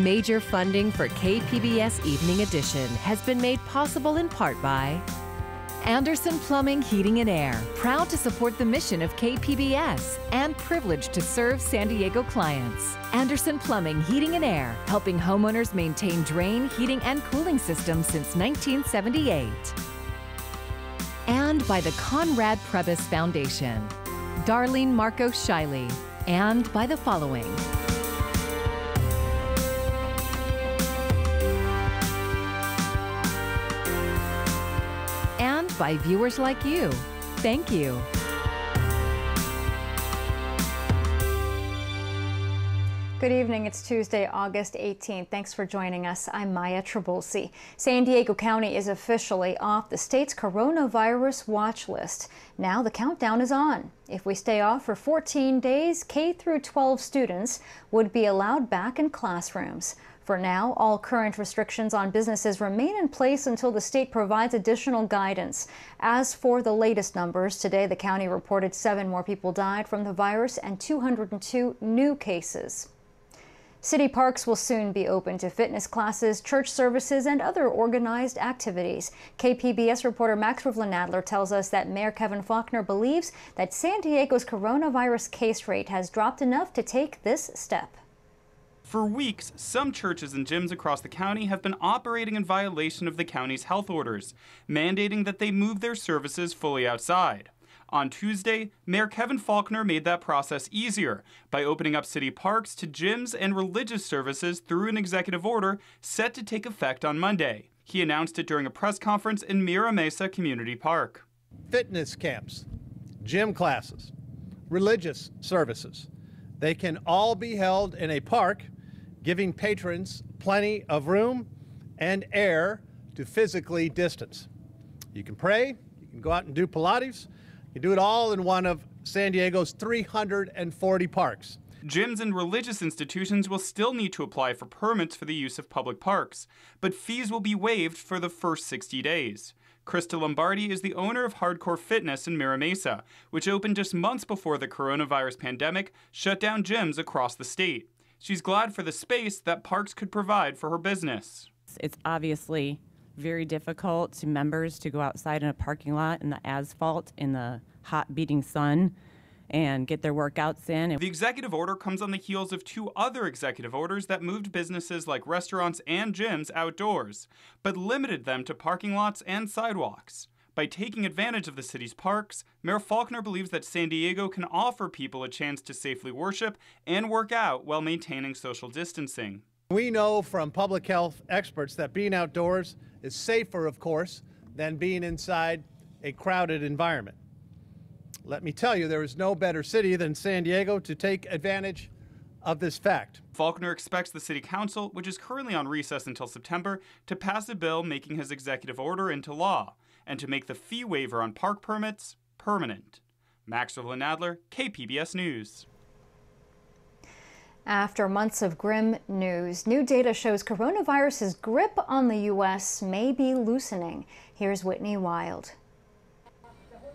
Major funding for KPBS Evening Edition has been made possible in part by Anderson Plumbing, Heating and Air, proud to support the mission of KPBS and privileged to serve San Diego clients. Anderson Plumbing, Heating and Air, helping homeowners maintain drain, heating, and cooling systems since 1978. And by the Conrad Prebys Foundation, Darlene Marco Shiley, and by the following. And by viewers like you. Thank you. Good evening. It's Tuesday, August 18th. Thanks for joining us. I'm Maya Trabulsi. San Diego County is officially off the state's coronavirus watch list. Now the countdown is on. If we stay off for 14 days, K through 12 students would be allowed back in classrooms. For now, all current restrictions on businesses remain in place until the state provides additional guidance. As for the latest numbers, today the county reported 7 more people died from the virus and 202 new cases. City parks will soon be open to fitness classes, church services, and other organized activities. KPBS reporter Max Rivlin-Nadler tells us that Mayor Kevin Faulconer believes that San Diego's coronavirus case rate has dropped enough to take this step. For weeks, some churches and gyms across the county have been operating in violation of the county's health orders, mandating that they move their services fully outside. On Tuesday, Mayor Kevin Faulconer made that process easier by opening up city parks to gyms and religious services through an executive order set to take effect on Monday. He announced it during a press conference in Mira Mesa Community Park. Fitness camps, gym classes, religious services, they can all be held in a park, giving patrons plenty of room and air to physically distance. You can pray, you can go out and do Pilates, you can do it all in one of San Diego's 340 parks. Gyms and religious institutions will still need to apply for permits for the use of public parks, but fees will be waived for the first 60 days. Krista Lombardi is the owner of Hardcore Fitness in Mira Mesa, which opened just months before the coronavirus pandemic shut down gyms across the state. She's glad for the space that parks could provide for her business. It's obviously very difficult to members to go outside in a parking lot in the asphalt in the hot beating sun and get their workouts in. The executive order comes on the heels of 2 other executive orders that moved businesses like restaurants and gyms outdoors, but limited them to parking lots and sidewalks. By taking advantage of the city's parks, Mayor Faulconer believes that San Diego can offer people a chance to safely worship and work out while maintaining social distancing. We know from public health experts that being outdoors is safer, of course, than being inside a crowded environment. Let me tell you, there is no better city than San Diego to take advantage of this fact. Faulconer expects the City Council, which is currently on recess until September, to pass a bill making his executive order into law and to make the fee waiver on park permits permanent. Max Rivlin-Nadler, KPBS News. After months of grim news, new data shows coronavirus's grip on the U.S. may be loosening. Here's Whitney Wild.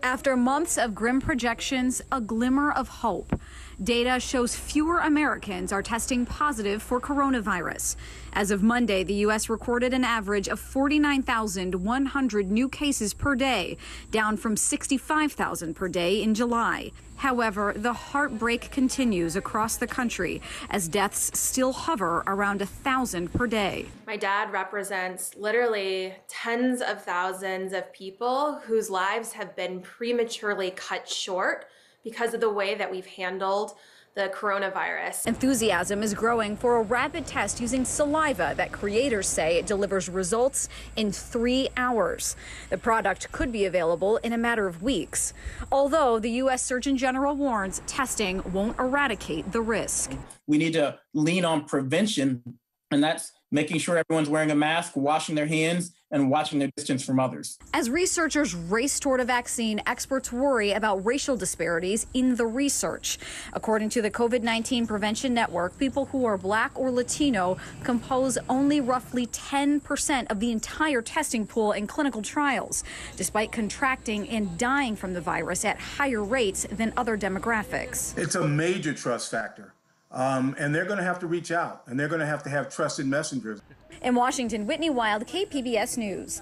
After months of grim projections, a glimmer of hope. Data shows fewer Americans are testing positive for coronavirus. As of Monday, the U.S. recorded an average of 49,100 new cases per day, down from 65,000 per day in July. However, the heartbreak continues across the country as deaths still hover around 1,000 per day. My dad represents literally tens of thousands of people whose lives have been prematurely cut short because of the way that we've handled the coronavirus. Enthusiasm is growing for a rapid test using saliva that creators say it delivers results in 3 hours. The product could be available in a matter of weeks, although the U.S. Surgeon General warns testing won't eradicate the risk. We need to lean on prevention, and that's making sure everyone's wearing a mask, washing their hands, and watching their distance from others. As researchers race toward a vaccine, experts worry about racial disparities in the research. According to the COVID-19 Prevention Network, people who are Black or Latino compose only roughly 10% of the entire testing pool in clinical trials, despite contracting and dying from the virus at higher rates than other demographics. It's a major trust factor And they're going to have to reach out, and they're going to have trusted messengers. In Washington, Whitney Wild, KPBS News.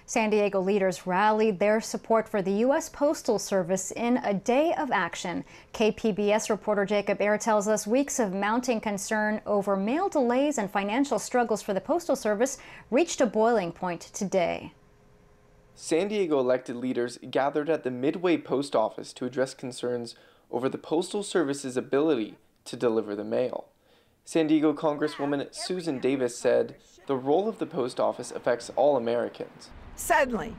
San Diego leaders rallied their support for the U.S. Postal Service in a day of action. KPBS reporter Jacob Air tells us weeks of mounting concern over mail delays and financial struggles for the Postal Service reached a boiling point today. San Diego elected leaders gathered at the Midway Post Office to address concerns over the Postal Service's ability to deliver the mail. San Diego Congresswoman Susan Davis said the role of the post office affects all Americans. Suddenly,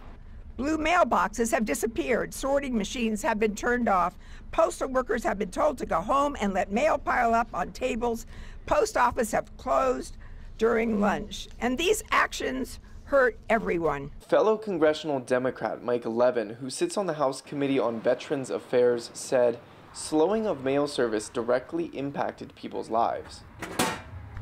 blue mailboxes have disappeared, sorting machines have been turned off, postal workers have been told to go home and let mail pile up on tables, post office have closed during lunch, and these actions hurt everyone. Fellow congressional Democrat Mike Levin, who sits on the House Committee on Veterans Affairs, said slowing of mail service directly impacted people's lives.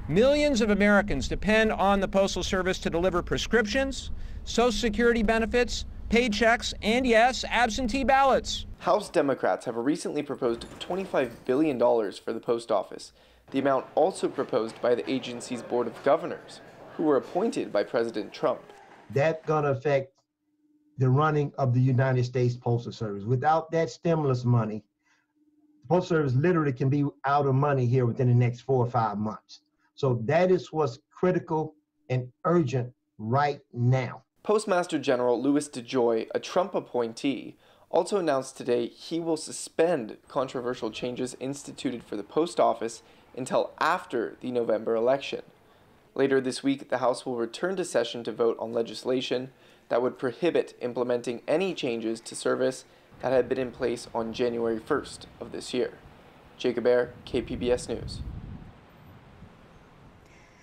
Millions of Americans depend on the Postal Service to deliver prescriptions, Social Security benefits, paychecks, and yes, absentee ballots. House Democrats have recently proposed $25 billion for the post office, the amount also proposed by the agency's Board of Governors, who were appointed by President Trump. That's going to affect the running of the United States Postal Service. Without that stimulus money, the Postal Service literally can be out of money here within the next 4 or 5 months. So that is what's critical and urgent right now. Postmaster General Louis DeJoy, a Trump appointee, also announced today he will suspend controversial changes instituted for the post office until after the November election. Later this week, the House will return to session to vote on legislation that would prohibit implementing any changes to service that had been in place on January 1st of this year. Jacob Air, KPBS News.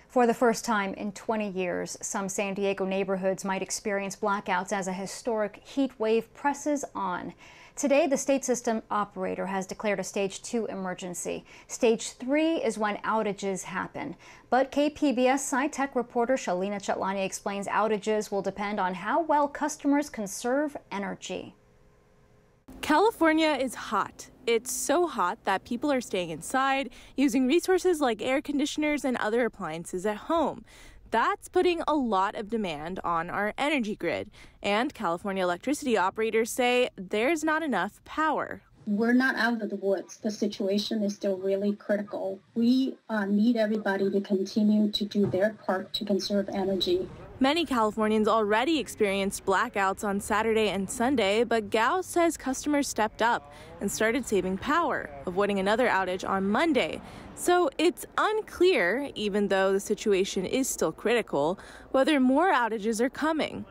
For the first time in 20 years, some San Diego neighborhoods might experience blackouts as a historic heat wave presses on. Today, the state system operator has declared a Stage 2 emergency. Stage 3 is when outages happen. But KPBS SciTech reporter Shalina Chatlani explains outages will depend on how well customers conserve energy. California is hot. It's so hot that people are staying inside, using resources like air conditioners and other appliances at home. That's putting a lot of demand on our energy grid. And California electricity operators say there's not enough power. We're not out of the woods. The situation is still really critical. We need everybody to continue to do their part to conserve energy. Many Californians already experienced blackouts on Saturday and Sunday, but Gao says customers stepped up and started saving power, avoiding another outage on Monday. So it's unclear, even though the situation is still critical, whether more outages are coming.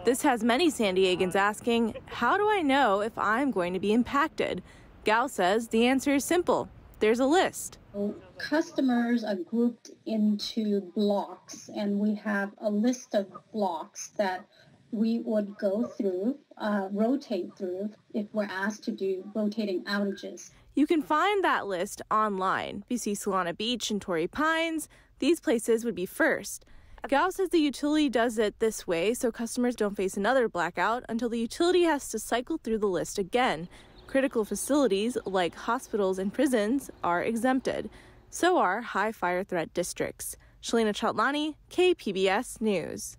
This has many San Diegans asking, how do I know if I'm going to be impacted? Gao says the answer is simple. There's a list. Customers are grouped into blocks, and we have a list of blocks that we would go through, rotate through if we're asked to do rotating outages. You can find that list online. BC Solana Beach and Torrey Pines, these places would be first. Gao says the utility does it this way so customers don't face another blackout until the utility has to cycle through the list again. Critical facilities like hospitals and prisons are exempted. So are high fire threat districts. Shalina Chatlani, KPBS News.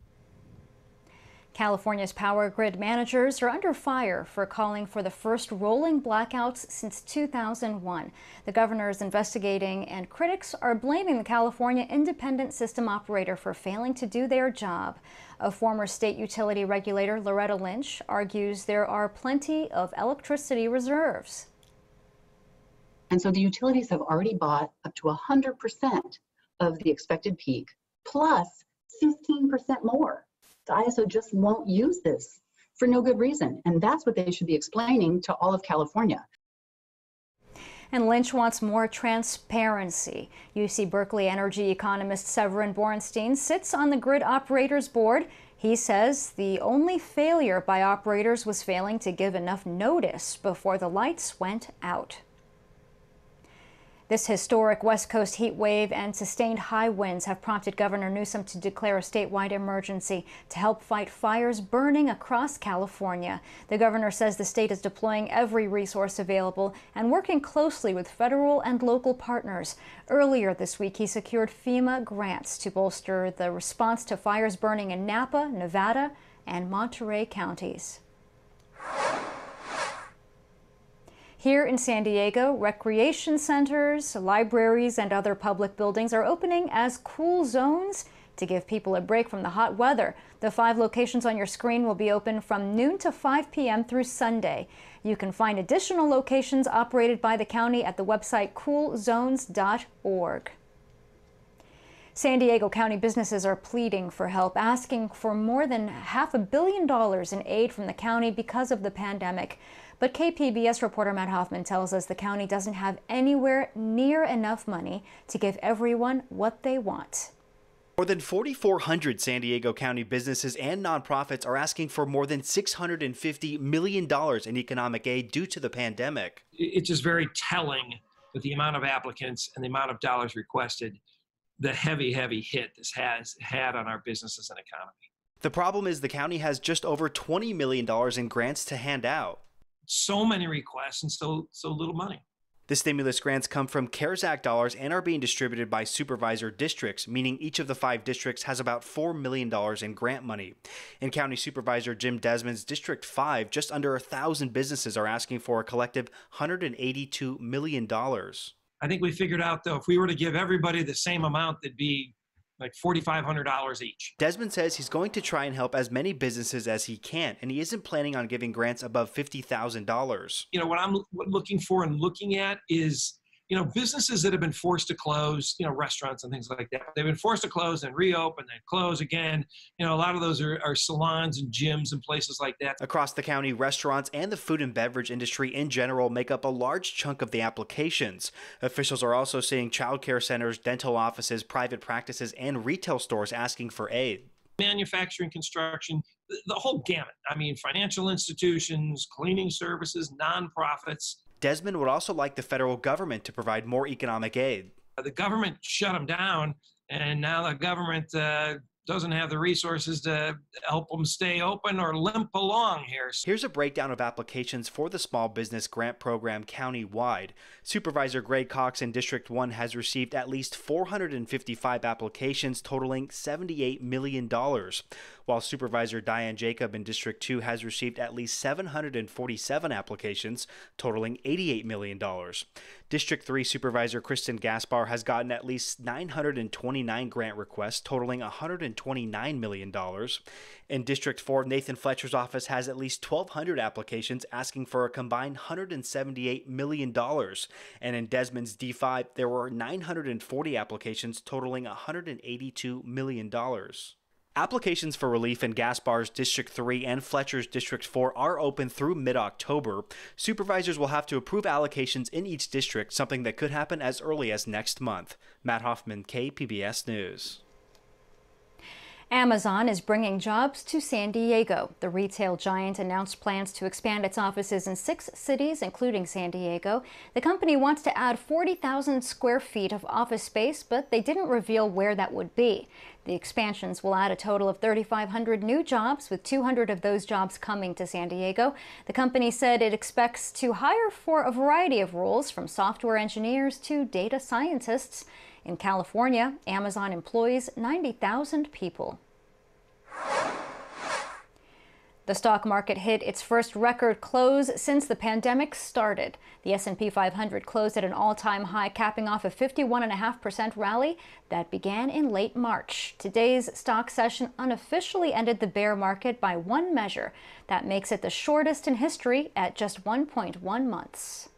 California's power grid managers are under fire for calling for the first rolling blackouts since 2001. The governor is investigating, and critics are blaming the California Independent System Operator for failing to do their job. A former state utility regulator, Loretta Lynch, argues there are plenty of electricity reserves. And so the utilities have already bought up to 100% of the expected peak, plus 15% more. The ISO just won't use this for no good reason. And that's what they should be explaining to all of California. And Lynch wants more transparency. UC Berkeley energy economist Severin Borenstein sits on the grid operators board. He says the only failure by operators was failing to give enough notice before the lights went out. This historic West Coast heat wave and sustained high winds have prompted Governor Newsom to declare a statewide emergency to help fight fires burning across California. The governor says the state is deploying every resource available and working closely with federal and local partners. Earlier this week, he secured FEMA grants to bolster the response to fires burning in Napa, Nevada, and Monterey counties. Here in San Diego, recreation centers, libraries, and other public buildings are opening as cool zones to give people a break from the hot weather. The 5 locations on your screen will be open from noon to 5 p.m. through Sunday. You can find additional locations operated by the county at the website coolzones.org. San Diego County businesses are pleading for help, asking for more than $500 million in aid from the county because of the pandemic. But KPBS reporter Matt Hoffman tells us the county doesn't have anywhere near enough money to give everyone what they want. More than 4,400 San Diego County businesses and nonprofits are asking for more than $650 million in economic aid due to the pandemic. It's just very telling with the amount of applicants and the amount of dollars requested, the heavy hit this has had on our businesses and economy. The problem is the county has just over $20 million in grants to hand out. So many requests and so little money. The stimulus grants come from CARES Act dollars and are being distributed by supervisor districts, meaning each of the 5 districts has about $4 million in grant money. In County Supervisor Jim Desmond's District 5, just under 1,000 businesses are asking for a collective $182 million. I think we figured out, though, if we were to give everybody the same amount, that'd be like $4,500 each. Desmond says he's going to try and help as many businesses as he can, and he isn't planning on giving grants above $50,000. You know, what I'm looking for and looking at is, you know, businesses that have been forced to close, you know, restaurants and things like that. They've been forced to close and reopen and close again. You know, a lot of those are salons and gyms and places like that. Across the county, restaurants and the food and beverage industry in general make up a large chunk of the applications. Officials are also seeing childcare centers, dental offices, private practices, and retail stores asking for aid. Manufacturing, construction, the whole gamut. I mean, financial institutions, cleaning services, nonprofits. Desmond would also like the federal government to provide more economic aid. The government shut them down, and now the government doesn't have the resources to help them stay open or limp along here. Here's a breakdown of applications for the Small Business Grant Program countywide. Supervisor Greg Cox in District 1 has received at least 455 applications totaling $78 million, while Supervisor Diane Jacob in District 2 has received at least 747 applications totaling $88 million. District 3 Supervisor Kristen Gaspar has gotten at least 929 grant requests totaling $129 million. In District 4, Nathan Fletcher's office has at least 1,200 applications asking for a combined $178 million. And in Desmond's D5, there were 940 applications totaling $182 million. Applications for relief in Gaspar's District 3 and Fletcher's District 4 are open through mid-October. Supervisors will have to approve allocations in each district, something that could happen as early as next month. Matt Hoffman, KPBS News. Amazon is bringing jobs to San Diego. The retail giant announced plans to expand its offices in 6 cities, including San Diego. The company wants to add 40,000 square feet of office space, but they didn't reveal where that would be. The expansions will add a total of 3,500 new jobs, with 200 of those jobs coming to San Diego. The company said it expects to hire for a variety of roles, from software engineers to data scientists. In California, Amazon employs 90,000 people. The stock market hit its first record close since the pandemic started. The S&P 500 closed at an all-time high, capping off a 51.5% rally that began in late March. Today's stock session unofficially ended the bear market by one measure. That makes it the shortest in history at just 1.1 months.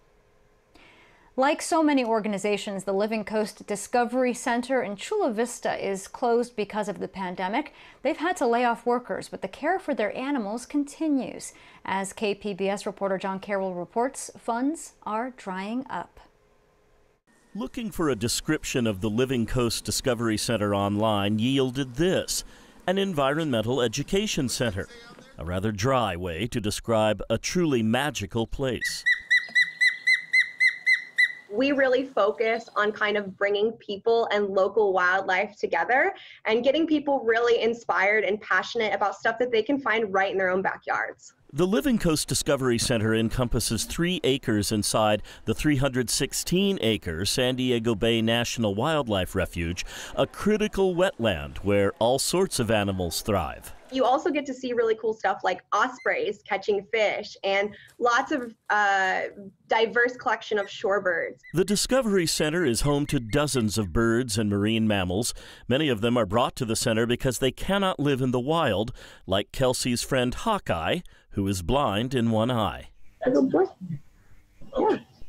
Like so many organizations, the Living Coast Discovery Center in Chula Vista is closed because of the pandemic. They've had to lay off workers, but the care for their animals continues. As KPBS reporter John Carroll reports, funds are drying up. Looking for a description of the Living Coast Discovery Center online yielded this: an environmental education center. A rather dry way to describe a truly magical place. we really focus on kind of bringing people and local wildlife together and getting people really inspired and passionate about stuff that they can find right in their own backyards. The Living Coast Discovery Center encompasses 3 acres inside the 316-acre San Diego Bay National Wildlife Refuge, a critical wetland where all sorts of animals thrive. You also get to see really cool stuff like ospreys catching fish and lots of diverse collection of shorebirds. The Discovery Center is home to dozens of birds and marine mammals. Many of them are brought to the center because they cannot live in the wild, like Kelsey's friend Hawkeye, who is blind in one eye.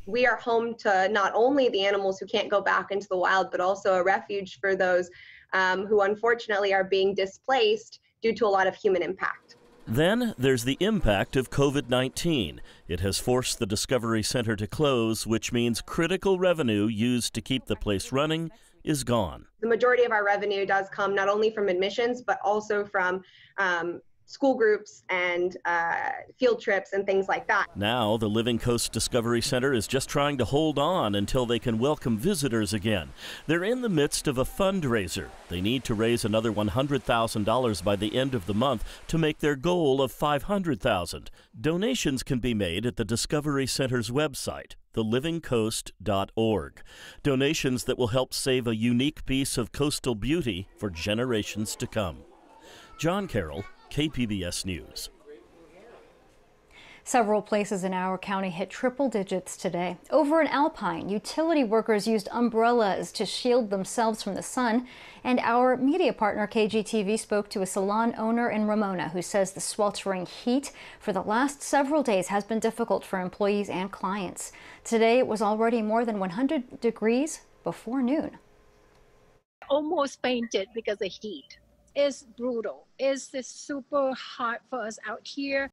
We are home to not only the animals who can't go back into the wild, but also a refuge for those who unfortunately are being displaced due to a lot of human impact. Then there's the impact of COVID-19. It has forced the Discovery Center to close, which means critical revenue used to keep the place running is gone. The majority of our revenue does come not only from admissions, but also from school groups and field trips and things like that. Now, the Living Coast Discovery Center is just trying to hold on until they can welcome visitors again. They're in the midst of a fundraiser. They need to raise another $100,000 by the end of the month to make their goal of $500,000. Donations can be made at the Discovery Center's website, thelivingcoast.org. Donations that will help save a unique piece of coastal beauty for generations to come. John Carroll, KPBS News. Several places in our county hit triple digits today. Over in Alpine, utility workers used umbrellas to shield themselves from the sun. And our media partner KGTV spoke to a salon owner in Ramona who says the sweltering heat for the last several days has been difficult for employees and clients. Today it was already more than 100 degrees before noon. Almost fainted because of heat. It's brutal. It's super hot for us out here.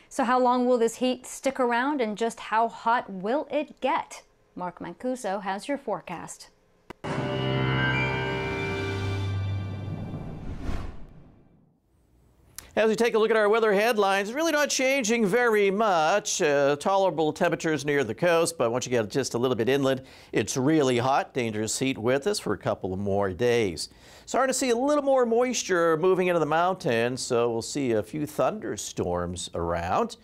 So how long will this heat stick around and just how hot will it get? Mark Mancuso has your forecast. As we take a look at our weather headlines, really not changing very much. Tolerable temperatures near the coast, but once you get just a little bit inland, it's really hot. Dangerous heat with us for a couple of more days. Starting to see a little more moisture moving into the mountains, so we'll see a few thunderstorms around.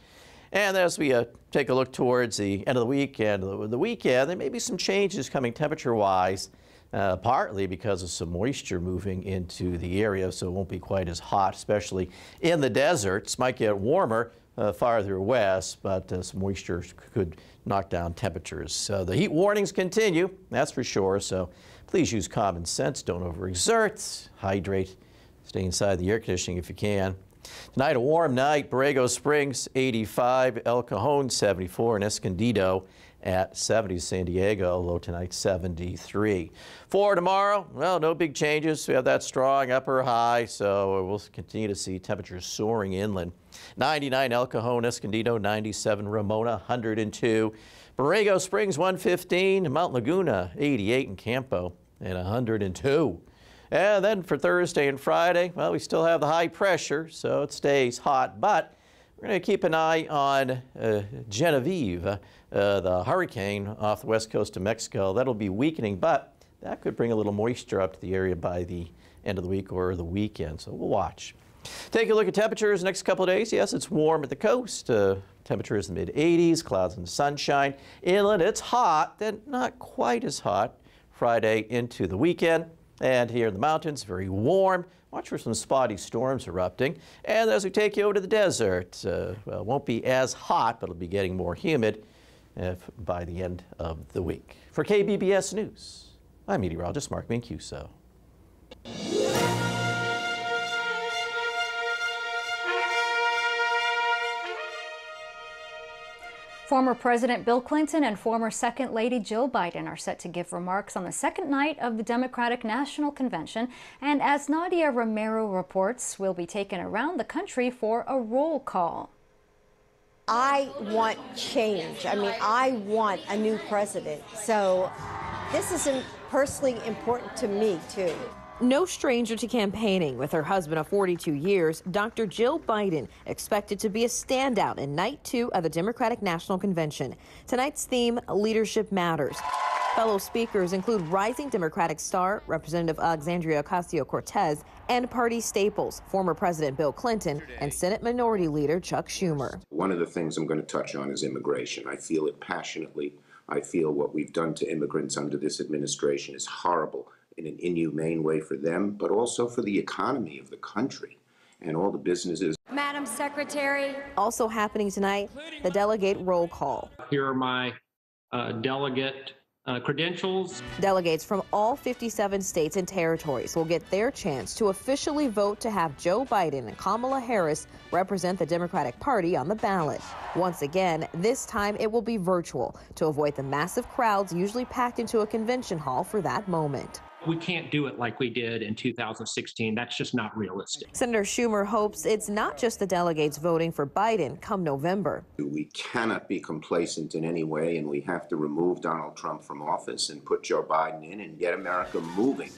And as we take a look towards the end of the weekend, there may be some changes coming temperature-wise. Partly because of some moisture moving into the area, so it won't be quite as hot, especially in the deserts. Might get warmer farther west, but some moisture could knock down temperatures. So the heat warnings continue, that's for sure, so please use common sense. Don't overexert, hydrate, stay inside the air conditioning if you can. Tonight, a warm night. Borrego Springs, 85, El Cajon, 74, and Escondido at 70. San Diego, low tonight, 73. For tomorrow, well, no big changes. We have that strong upper high, so we'll continue to see temperatures soaring inland. 99 El Cajon, Escondido, 97 Ramona, 102. Borrego Springs, 115. Mount Laguna, 88 in Campo, and 102. And then for Thursday and Friday, well, we still have the high pressure, so it stays hot, but we're going to keep an eye on Genevieve, the hurricane off the west coast of Mexico. That'll be weakening, but that could bring a little moisture up to the area by the end of the week or the weekend, so we'll watch. Take a look at temperatures the next couple of days. Yes, it's warm at the coast. Temperatures in the mid-80s, clouds and sunshine. Inland, it's hot, then not quite as hot Friday into the weekend. And here in the mountains, very warm. Watch for some spotty storms erupting. And as we take you over to the desert, well, it won't be as hot, but it'll be getting more humid by the end of the week. For KBBS News, I'm meteorologist Mark Mancuso. Former President Bill Clinton and former Second Lady Jill Biden are set to give remarks on the second night of the Democratic National Convention. And as Nadia Romero reports, will be taken around the country for a roll call. I want change. I mean, I want a new president. So this is personally important to me, too. No stranger to campaigning, with her husband of 42 years, Dr. Jill Biden, expected to be a standout in night 2 of the Democratic National Convention. Tonight's theme, Leadership Matters. Fellow speakers include rising Democratic star Representative Alexandria Ocasio-Cortez and party staples, former President Bill Clinton and Senate Minority Leader Chuck Schumer. One of the things I'm going to touch on is immigration. I feel it passionately. I feel what we've done to immigrants under this administration is horrible in an inhumane way for them, but also for the economy of the country and all the businesses. Madam Secretary. Also happening tonight, the delegate roll call. Here are my delegate credentials. Delegates from all 57 states and territories will get their chance to officially vote to have Joe Biden and Kamala Harris represent the Democratic Party on the ballot. Once again, this time it will be virtual to avoid the massive crowds usually packed into a convention hall for that moment. We can't do it like we did in 2016. That's just not realistic. Senator Schumer hopes it's not just the delegates voting for Biden come November. We cannot be complacent in any way, and we have to remove Donald Trump from office and put Joe Biden in and get America moving.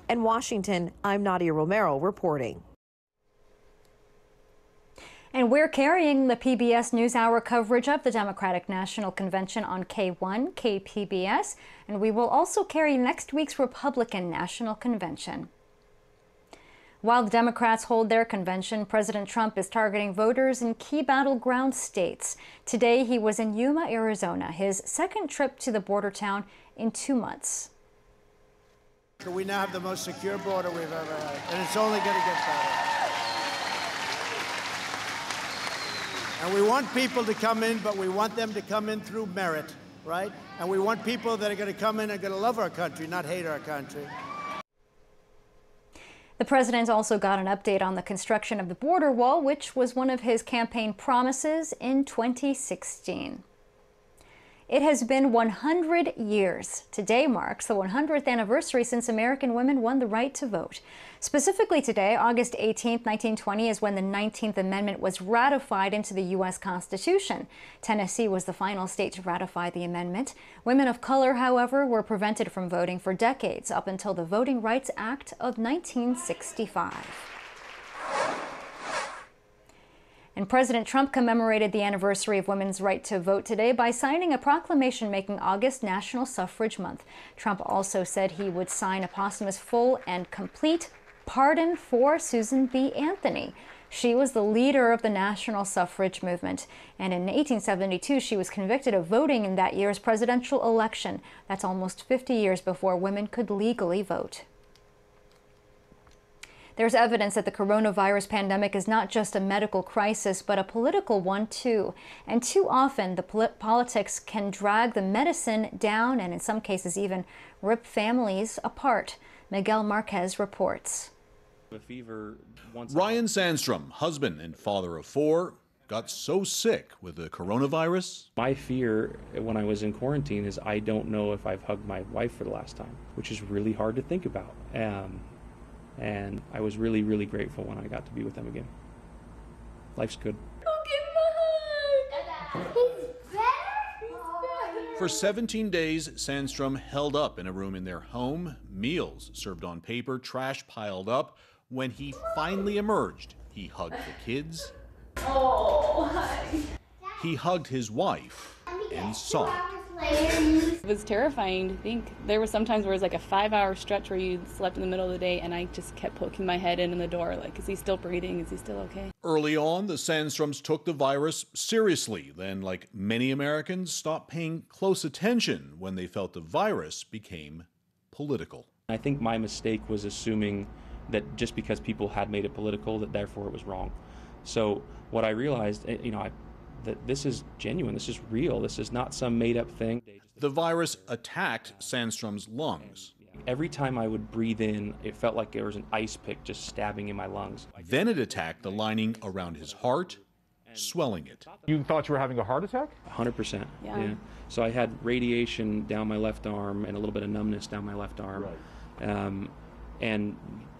In Washington, I'm Nadia Romero reporting. And we're carrying the PBS NewsHour coverage of the Democratic National Convention on K1, KPBS, and we will also carry next week's Republican National Convention. While the Democrats hold their convention, President Trump is targeting voters in key battleground states. Today, he was in Yuma, Arizona, his second trip to the border town in 2 months. We now have the most secure border we've ever had, and it's only going to get better. And we want people to come in, but we want them to come in through merit, right? And we want people that are going to come in and going to love our country, not hate our country. The president also got an update on the construction of the border wall, which was one of his campaign promises in 2016. It has been 100 years. Today marks the 100th anniversary since American women won the right to vote. Specifically today, August 18, 1920, is when the 19th Amendment was ratified into the U.S. Constitution. Tennessee was the final state to ratify the amendment. Women of color, however, were prevented from voting for decades, up until the Voting Rights Act of 1965. And President Trump commemorated the anniversary of women's right to vote today by signing a proclamation making August National Suffrage Month. Trump also said he would sign a posthumous full and complete pardon for Susan B. Anthony. She was the leader of the national suffrage movement, and in 1872 she was convicted of voting in that year's presidential election. That's almost 50 years before women could legally vote. There's evidence that the coronavirus pandemic is not just a medical crisis, but a political one too. And too often, the politics can drag the medicine down and in some cases even rip families apart. Miguel Marquez reports. Ryan Sandstrom, husband and father of 4, got so sick with the coronavirus. My fear when I was in quarantine is I don't know if I've hugged my wife for the last time, which is really hard to think about. And I was really, really grateful when I got to be with them again. Life's good. For 17 days, Sandstrom held up in a room in their home, meals served on paper, trash piled up. When he finally emerged, he hugged the kids. Oh, hi. He hugged his wife and sobbed. It was terrifying to think. There were some times where it was like a 5-hour stretch where you slept in the middle of the day, and I just kept poking my head in the door like, is he still breathing? Is he still okay? Early on, the Sandstroms took the virus seriously. Then, like many Americans, stopped paying close attention when they felt the virus became political. I think my mistake was assuming that just because people had made it political, that therefore it was wrong. So what I realized, that this is genuine, this is real, this is not some made-up thing. The virus attacked Sandstrom's lungs. Every time I would breathe in, it felt like there was an ice pick just stabbing in my lungs. Then it attacked the lining around his heart, swelling it. You thought you were having a heart attack? 100%. Yeah. So I had radiation down my left arm and a little bit of numbness down my left arm. Right. And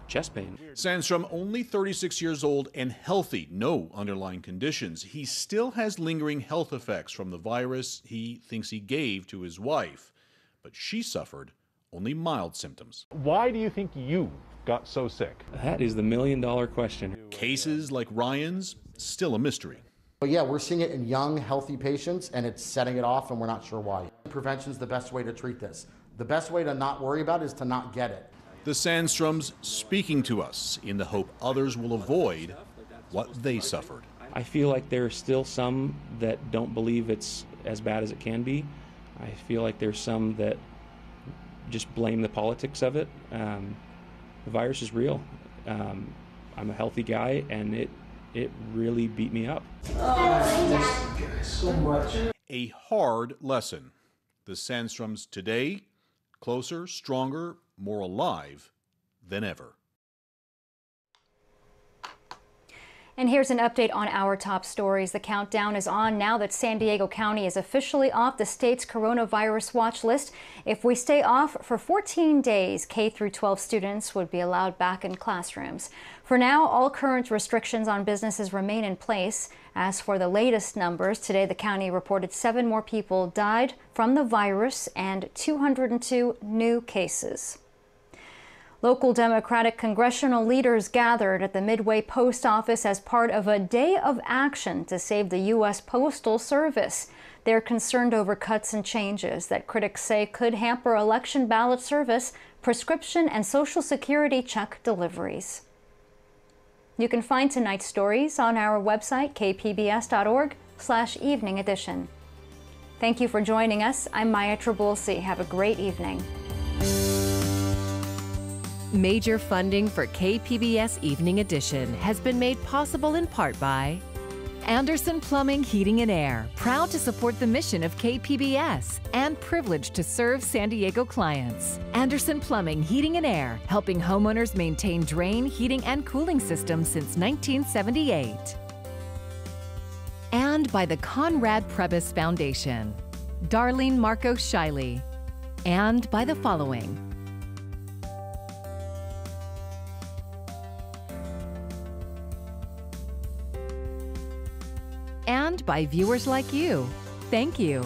chest pain. Sandstrom, only 36 years old and healthy, no underlying conditions. He still has lingering health effects from the virus he thinks he gave to his wife, but she suffered only mild symptoms. Why do you think you got so sick? That is the million-dollar question. Cases like Ryan's, still a mystery. But yeah, we're seeing it in young, healthy patients, and it's setting it off, and we're not sure why. Prevention is the best way to treat this. The best way to not worry about it is to not get it. The Sandstroms speaking to us in the hope others will avoid what they suffered. I feel like there are still some that don't believe it's as bad as it can be. I feel like there's some that just blame the politics of it. The virus is real. I'm a healthy guy, and it really beat me up. So much. A hard lesson. The Sandstroms today, closer, stronger, more alive than ever. And here's an update on our top stories. The countdown is on now that San Diego County is officially off the state's coronavirus watch list. If we stay off for 14 days, K through 12 students would be allowed back in classrooms. For now, all current restrictions on businesses remain in place. As for the latest numbers, today the county reported 7 more people died from the virus and 202 new cases. Local Democratic congressional leaders gathered at the Midway Post Office as part of a day of action to save the U.S. Postal Service. They're concerned over cuts and changes that critics say could hamper election ballot service, prescription, and Social Security check deliveries. You can find tonight's stories on our website, kpbs.org/evening edition. Thank you for joining us. I'm Maya Trabulsi. Have a great evening. Major funding for KPBS Evening Edition has been made possible in part by Anderson Plumbing, Heating and Air, proud to support the mission of KPBS and privileged to serve San Diego clients. Anderson Plumbing, Heating and Air, helping homeowners maintain drain, heating, and cooling systems since 1978. And by the Conrad Prebys Foundation, Darlene Marco Shiley. And by the following: and by viewers like you. Thank you.